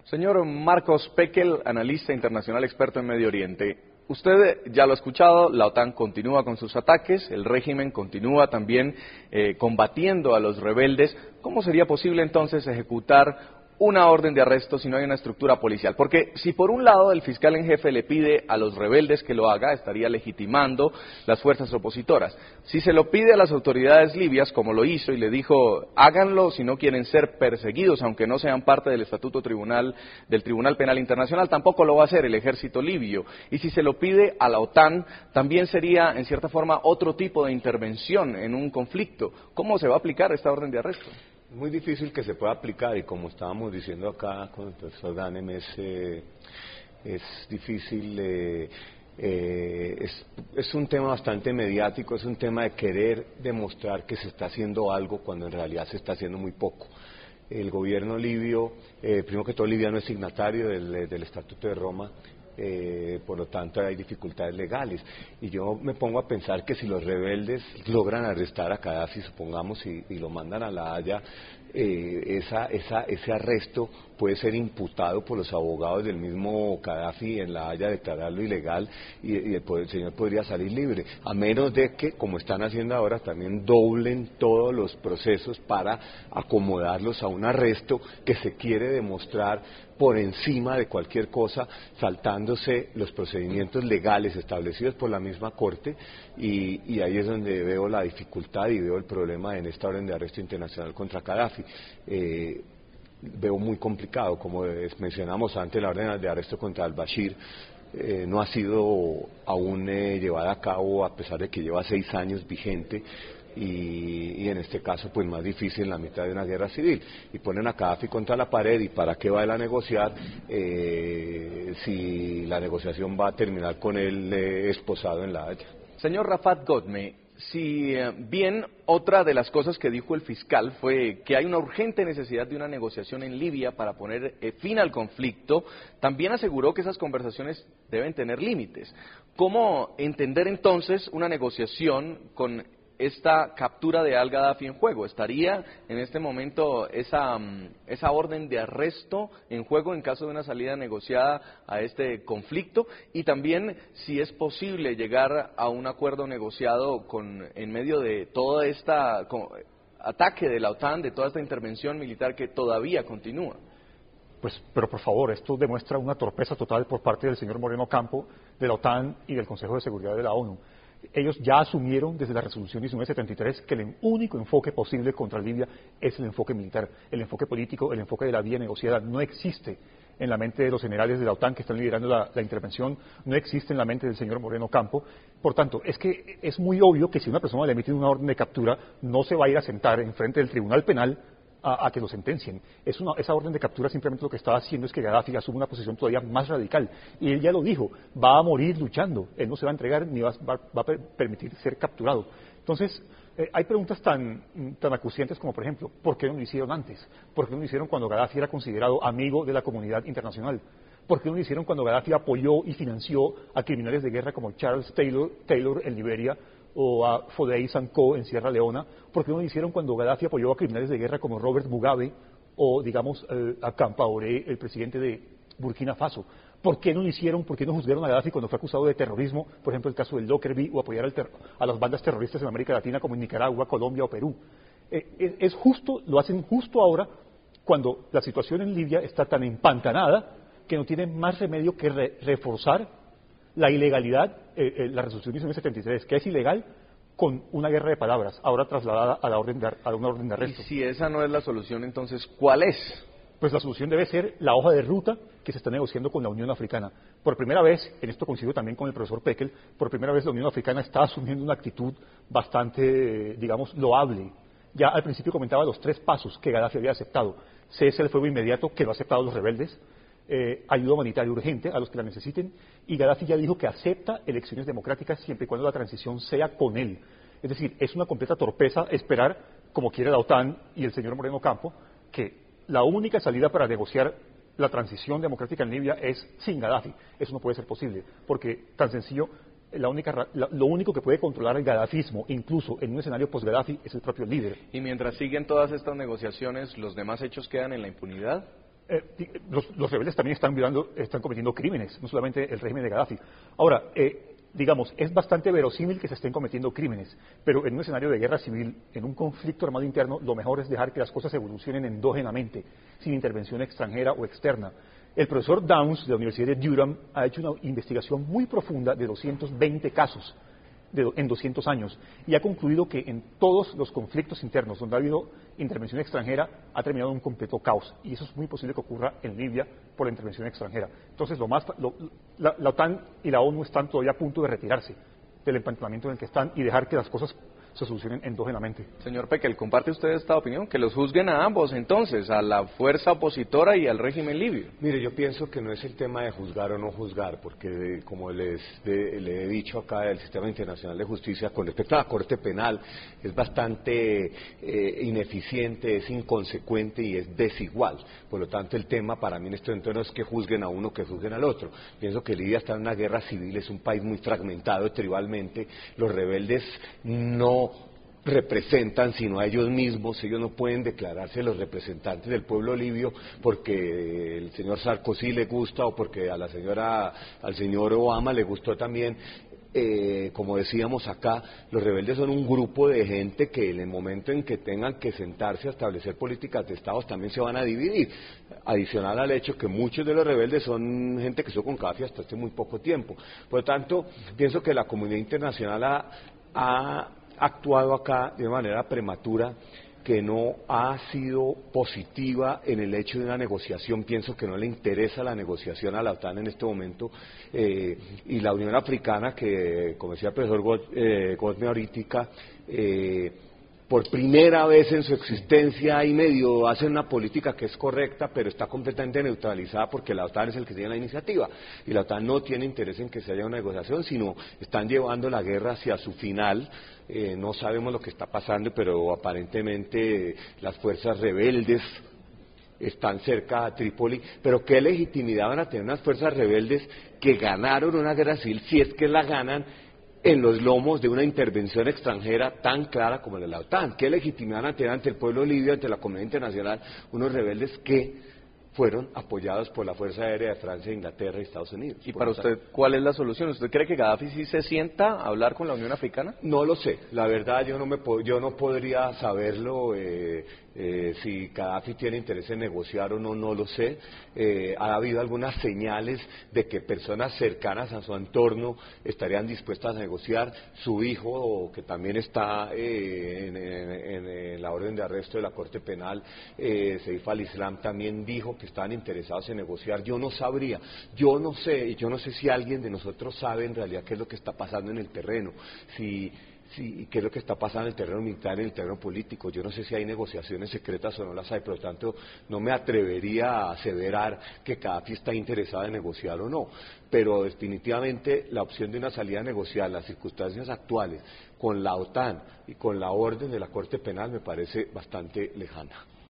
Señor Marcos Pekel, analista internacional experto en Medio Oriente, usted ya lo ha escuchado, la OTAN continúa con sus ataques, el régimen continúa también combatiendo a los rebeldes. ¿Cómo sería posible entonces ejecutar una orden de arresto si no hay una estructura policial? Porque si por un lado el fiscal en jefe le pide a los rebeldes que lo haga, estaría legitimando las fuerzas opositoras. Si se lo pide a las autoridades libias, como lo hizo y le dijo, háganlo si no quieren ser perseguidos, aunque no sean parte del estatuto del Tribunal Penal Internacional, tampoco lo va a hacer el ejército libio. Y si se lo pide a la OTAN, también sería en cierta forma otro tipo de intervención en un conflicto. ¿Cómo se va a aplicar esta orden de arresto? Muy difícil que se pueda aplicar, y como estábamos diciendo acá con el profesor Ghanem, es difícil, es un tema bastante mediático, es un tema de querer demostrar que se está haciendo algo cuando en realidad se está haciendo muy poco. El gobierno libio, primero que todo, Libia no es signatario del Estatuto de Roma. Por lo tanto hay dificultades legales, y yo me pongo a pensar que si los rebeldes logran arrestar a Gaddafi, supongamos, y lo mandan a La Haya, ese arresto puede ser imputado por los abogados del mismo Gaddafi en La Haya, declararlo ilegal, y el señor podría salir libre, a menos de que, como están haciendo ahora, también doblen todos los procesos para acomodarlos a un arresto que se quiere demostrar por encima de cualquier cosa, saltándose los procedimientos legales establecidos por la misma Corte, y ahí es donde veo la dificultad y veo el problema en esta orden de arresto internacional contra Gaddafi. Veo muy complicado, como mencionamos antes, la orden de arresto contra al-Bashir no ha sido aún llevada a cabo, a pesar de que lleva 6 años vigente, y en este caso pues más difícil en la mitad de una guerra civil, y ponen a Gaddafi contra la pared. ¿Y para qué va él a negociar si la negociación va a terminar con él esposado en La Haya? Señor Rafat Godme, si bien otra de las cosas que dijo el fiscal fue que hay una urgente necesidad de una negociación en Libia para poner fin al conflicto, también aseguró que esas conversaciones deben tener límites. ¿Cómo entender entonces una negociación con esta captura de al-Gaddafi en juego? ¿Estaría en este momento esa orden de arresto en juego en caso de una salida negociada a este conflicto? Y también si es posible llegar a un acuerdo negociado en medio de todo este ataque de la OTAN, de toda esta intervención militar que todavía continúa. Pues, pero por favor, esto demuestra una torpeza total por parte del señor Moreno Campo, de la OTAN y del Consejo de Seguridad de la ONU. Ellos ya asumieron desde la resolución 1973 que el único enfoque posible contra Libia es el enfoque militar. El enfoque político, el enfoque de la vía negociada no existe en la mente de los generales de la OTAN que están liderando la intervención, no existe en la mente del señor Moreno Campo. Por tanto, es que es muy obvio que si una persona le emite una orden de captura, no se va a ir a sentar en frente del Tribunal Penal a que lo sentencien. Esa orden de captura simplemente lo que está haciendo es que Gaddafi asume una posición todavía más radical. Y él ya lo dijo, va a morir luchando, él no se va a entregar ni va a permitir ser capturado. Entonces, hay preguntas tan acuciantes como, por ejemplo, ¿por qué no lo hicieron antes? ¿Por qué no lo hicieron cuando Gaddafi era considerado amigo de la comunidad internacional? ¿Por qué no lo hicieron cuando Gaddafi apoyó y financió a criminales de guerra como Charles Taylor en Liberia, o a Foday Sanko en Sierra Leona? ¿Por qué no lo hicieron cuando Gaddafi apoyó a criminales de guerra como Robert Mugabe o, digamos, a Compaoré, el presidente de Burkina Faso? ¿Por qué no lo hicieron? ¿Por qué no juzgaron a Gaddafi cuando fue acusado de terrorismo, por ejemplo, el caso del Lockerbie, o apoyar a las bandas terroristas en América Latina como en Nicaragua, Colombia o Perú? Es justo, lo hacen justo ahora, cuando la situación en Libia está tan empantanada que no tienen más remedio que reforzar la ilegalidad, la resolución 1973, que es ilegal, con una guerra de palabras, ahora trasladada a una orden de arresto. Y si esa no es la solución, entonces, ¿cuál es? Pues la solución debe ser la hoja de ruta que se está negociando con la Unión Africana. Por primera vez, en esto coincido también con el profesor Pekel, por primera vez la Unión Africana está asumiendo una actitud bastante, digamos, loable. Ya al principio comentaba los 3 pasos que Gaddafi había aceptado: cese el fuego inmediato, que lo han aceptado los rebeldes; ayuda humanitaria urgente a los que la necesiten, y Gaddafi ya dijo que acepta elecciones democráticas siempre y cuando la transición sea con él. Es decir, es una completa torpeza esperar, como quiere la OTAN y el señor Moreno Campo, que la única salida para negociar la transición democrática en Libia es sin Gaddafi. Eso no puede ser posible, porque tan sencillo, lo único que puede controlar el gadafismo, incluso en un escenario post-Gaddafi, es el propio líder. Y mientras siguen todas estas negociaciones, ¿los demás hechos quedan en la impunidad? Los rebeldes también están cometiendo crímenes, no solamente el régimen de Gaddafi. Ahora, digamos, es bastante verosímil que se estén cometiendo crímenes, pero en un escenario de guerra civil, en un conflicto armado interno, lo mejor es dejar que las cosas evolucionen endógenamente, sin intervención extranjera o externa. El profesor Downs, de la Universidad de Durham, ha hecho una investigación muy profunda de 220 casos en 200 años y ha concluido que en todos los conflictos internos donde ha habido intervención extranjera ha terminado en un completo caos, y eso es muy posible que ocurra en Libia por la intervención extranjera. Entonces, la OTAN y la ONU están todavía a punto de retirarse del empantanamiento en el que están y dejar que las cosas se solucionen endógenamente. Señor Pekel, ¿comparte usted esta opinión? Que los juzguen a ambos entonces, a la fuerza opositora y al régimen libio. Mire, yo pienso que no es el tema de juzgar o no juzgar, porque como le he dicho acá, el sistema internacional de justicia con respecto a la Corte Penal es bastante ineficiente, es inconsecuente y es desigual. Por lo tanto, el tema para mí en este momento no es que juzguen a uno, que juzguen al otro. Pienso que Libia está en una guerra civil, es un país muy fragmentado tribalmente, los rebeldes no representan sino a ellos mismos, ellos no pueden declararse los representantes del pueblo libio porque el señor Sarkozy le gusta o porque al señor Obama le gustó también. Como decíamos acá, los rebeldes son un grupo de gente que en el momento en que tengan que sentarse a establecer políticas de Estados también se van a dividir, adicional al hecho que muchos de los rebeldes son gente que estuvo con Gaddafi hasta hace muy poco tiempo. Por lo tanto, pienso que la comunidad internacional ha actuado acá de manera prematura, que no ha sido positiva en el hecho de una negociación. Pienso que no le interesa la negociación a la OTAN en este momento, y la Unión Africana, que como decía el profesor Godme ahorita, por primera vez en su existencia y medio hace una política que es correcta, pero está completamente neutralizada porque la OTAN es el que tiene la iniciativa, y la OTAN no tiene interés en que se haya una negociación, sino están llevando la guerra hacia su final. No sabemos lo que está pasando, pero aparentemente las fuerzas rebeldes están cerca a Trípoli, pero ¿qué legitimidad van a tener unas fuerzas rebeldes que ganaron una guerra civil, si es que la ganan, en los lomos de una intervención extranjera tan clara como la de la OTAN? ¿Qué legitimidad van a tener ante el pueblo libio, ante la comunidad internacional, unos rebeldes que fueron apoyados por la Fuerza Aérea de Francia, Inglaterra y Estados Unidos? ¿Y para usted cuál es la solución? ¿Usted cree que Gaddafi sí se sienta a hablar con la Unión Africana? No lo sé, la verdad yo no podría saberlo. Si Gaddafi tiene interés en negociar o no, no lo sé. Ha habido algunas señales de que personas cercanas a su entorno estarían dispuestas a negociar. Su hijo, que también está en la orden de arresto de la Corte Penal, Saif al-Islam, también dijo que estaban interesados en negociar. Yo no sabría, yo no sé si alguien de nosotros sabe en realidad qué es lo que está pasando en el terreno, qué es lo que está pasando en el terreno militar, en el terreno político. Yo no sé si hay negociaciones secretas o no las hay, por lo tanto no me atrevería a aseverar que Gaddafi está interesado en negociar o no, pero definitivamente la opción de una salida negociada en las circunstancias actuales con la OTAN y con la orden de la Corte Penal me parece bastante lejana.